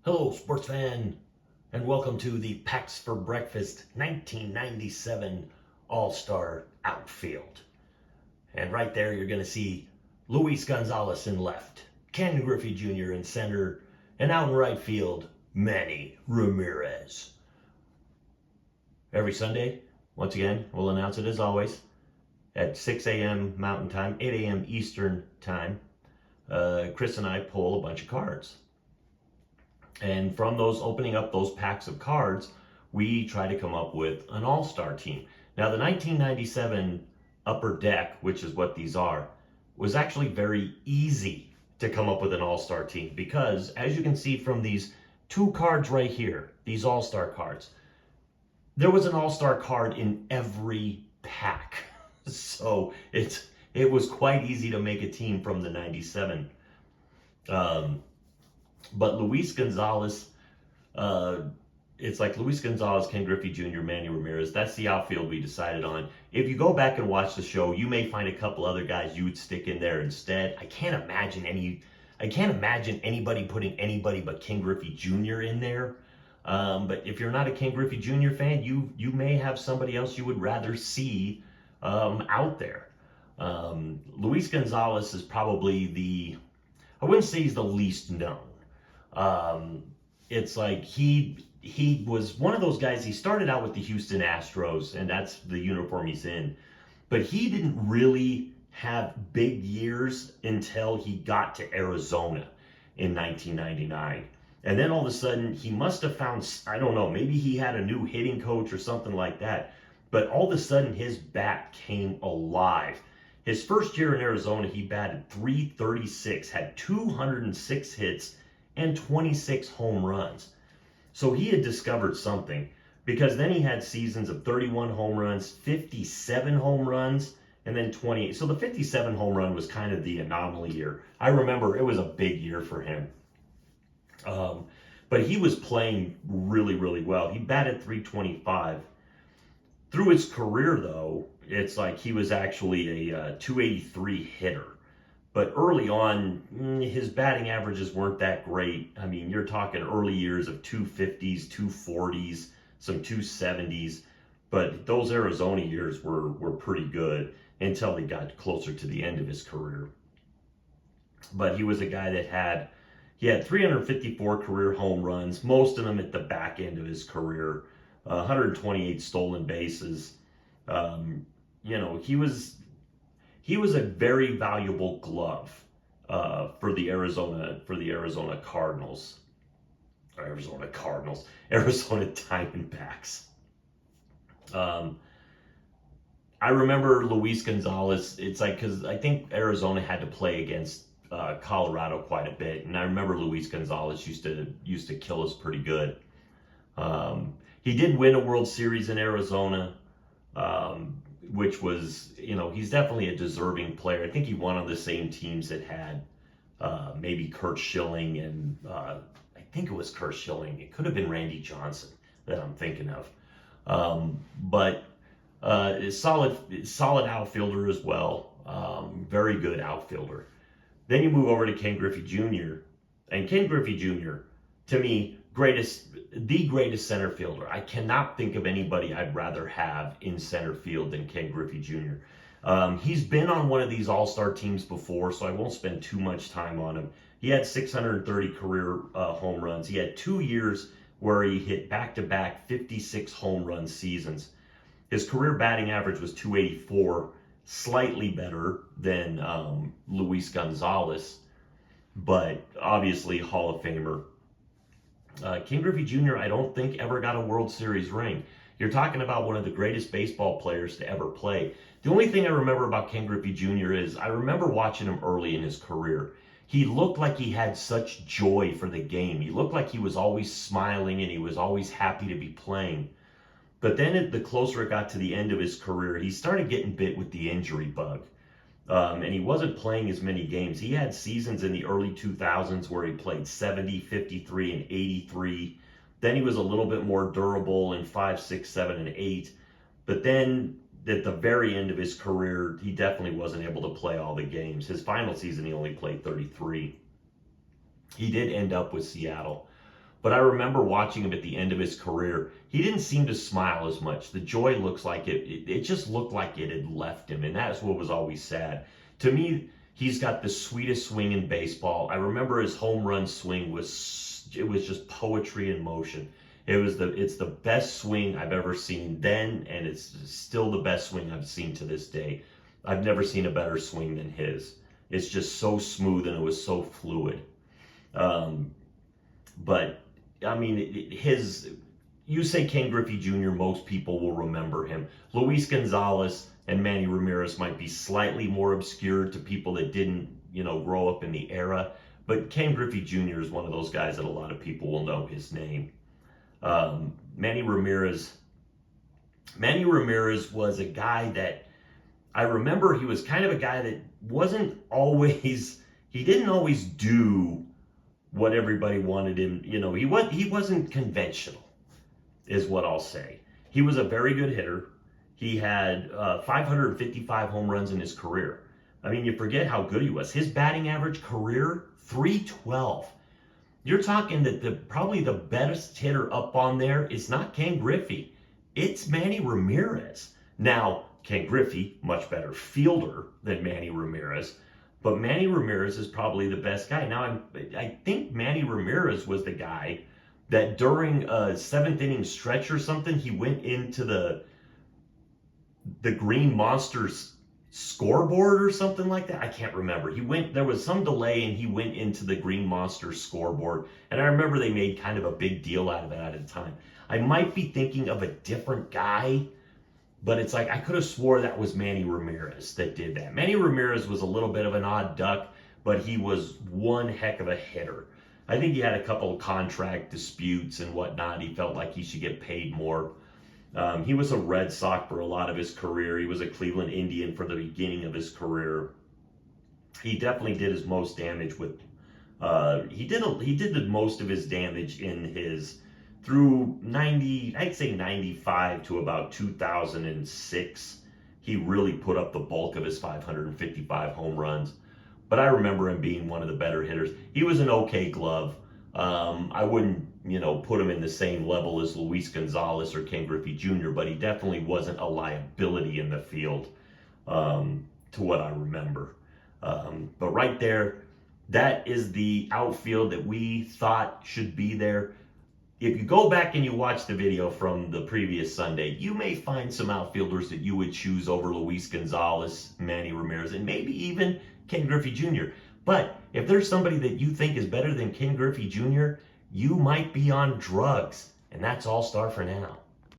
Hello, sports fan, and welcome to the Packs for Breakfast 1997 All-Star Outfield. And right there, you're going to see Luis Gonzalez in left, Ken Griffey Jr. in center, and out in right field, Manny Ramirez. Every Sunday, once again, we'll announce it as always at 6 a.m. Mountain Time, 8 a.m. Eastern Time. Chris and I pull a bunch of cards. And from those opening up those packs of cards, we try to come up with an all-star team. Now, the 1997 Upper Deck, which is what these are, was actually very easy to come up with an all-star team because, as you can see from these two cards right here, these all-star cards, there was an all-star card in every pack. So it was quite easy to make a team from the 97. But Luis Gonzalez, it's like Luis Gonzalez, Ken Griffey Jr., Manny Ramirez. That's the outfield we decided on. If you go back and watch the show, you may find a couple other guys you would stick in there instead. I can't imagine anybody putting anybody but Ken Griffey Jr. in there. But if you're not a Ken Griffey Jr. fan, you may have somebody else you would rather see out there. Luis Gonzalez is probably I wouldn't say he's the least known. It's like he was one of those guys. He started out with the Houston Astros, and that's the uniform he's in. But he didn't really have big years until he got to Arizona in 1999. And then all of a sudden, he must have found, I don't know, maybe he had a new hitting coach or something like that. But all of a sudden, his bat came alive. His first year in Arizona, he batted .336, had 206 hits, and 26 home runs. So he had discovered something, because then he had seasons of 31 home runs, 57 home runs, and then 28. So the 57 home run was kind of the anomaly year. I remember it was a big year for him. But he was playing really, really well. He batted .325. Through his career, though, it's like he was actually a .283 hitter. But early on, his batting averages weren't that great. I mean, you're talking early years of 250s, 240s, some 270s. But those Arizona years were pretty good until he got closer to the end of his career. But he was a guy that had 354 career home runs, most of them at the back end of his career, 128 stolen bases. He was a very valuable glove for the Arizona Cardinals, Arizona Diamondbacks. I remember Luis Gonzalez. It's like, because I think Arizona had to play against Colorado quite a bit, and I remember Luis Gonzalez used to kill us pretty good. He did win a World Series in Arizona. Which was, he's definitely a deserving player. I think he won on the same teams that had maybe Curt Schilling and I think it was Curt Schilling. It could have been Randy Johnson that I'm thinking of. But solid outfielder as well. Very good outfielder. Then you move over to Ken Griffey Jr. And Ken Griffey Jr., to me, the greatest center fielder. I cannot think of anybody I'd rather have in center field than Ken Griffey Jr. He's been on one of these all-star teams before, so I won't spend too much time on him. He had 630 career home runs. He had 2 years where he hit back-to-back 56 home run seasons. His career batting average was .284, slightly better than Luis Gonzalez, but obviously Hall of Famer. Ken Griffey Jr., I don't think ever got a World Series ring. You're talking about one of the greatest baseball players to ever play. The only thing I remember about Ken Griffey Jr. is I remember watching him early in his career. He looked like he had such joy for the game. He looked like he was always smiling and he was always happy to be playing. But then the closer it got to the end of his career, he started getting bit with the injury bug. And he wasn't playing as many games. He had seasons in the early 2000s where he played 70, 53, and 83. Then he was a little bit more durable in 5, 6, 7, and 8. But then at the very end of his career, he definitely wasn't able to play all the games. His final season, he only played 33. He did end up with Seattle. But I remember watching him at the end of his career. He didn't seem to smile as much. The joy looks like it just looked like it had left him. And that's what was always sad. To me, he's got the sweetest swing in baseball. I remember his home run swing was just poetry in motion. It's the best swing I've ever seen then, and it's still the best swing I've seen to this day. I've never seen a better swing than his. It's just so smooth and it was so fluid. But I mean, you say Ken Griffey Jr., most people will remember him. Luis Gonzalez and Manny Ramirez might be slightly more obscure to people that didn't, grow up in the era. But Ken Griffey Jr. is one of those guys that a lot of people will know his name. Manny Ramirez was a guy that I remember he was kind of a guy that he didn't always do what everybody wanted him. He wasn't conventional, is what I'll say. He was a very good hitter. He had 555 home runs in his career. I mean, you forget how good he was. His batting average career, 312. You're talking that probably the best hitter up on there is not Ken Griffey. It's Manny Ramirez. Now, Ken Griffey, much better fielder than Manny Ramirez, but Manny Ramirez is probably the best guy. Now, I think Manny Ramirez was the guy that during a seventh inning stretch or something, he went into the Green Monsters scoreboard or something like that. I can't remember. There was some delay and he went into the Green Monsters scoreboard. And I remember they made kind of a big deal out of it at the time. I might be thinking of a different guy, but it's like I could have swore that was Manny Ramirez that did that. Manny Ramirez was a little bit of an odd duck, but he was one heck of a hitter. I think he had a couple of contract disputes and whatnot. He felt like he should get paid more. He was a Red Sox for a lot of his career. He was a Cleveland Indian for the beginning of his career. He definitely did his most damage with. He did the most of his damage through 95 to about 2006. He really put up the bulk of his 555 home runs. But I remember him being one of the better hitters. He was an okay glove. I wouldn't, put him in the same level as Luis Gonzalez or Ken Griffey Jr., but he definitely wasn't a liability in the field, to what I remember. But right there, that is the outfield that we thought should be there. If you go back and you watch the video from the previous Sunday, you may find some outfielders that you would choose over Luis Gonzalez, Manny Ramirez, and maybe even Ken Griffey Jr. But if there's somebody that you think is better than Ken Griffey Jr., you might be on drugs. And that's All-Star for now.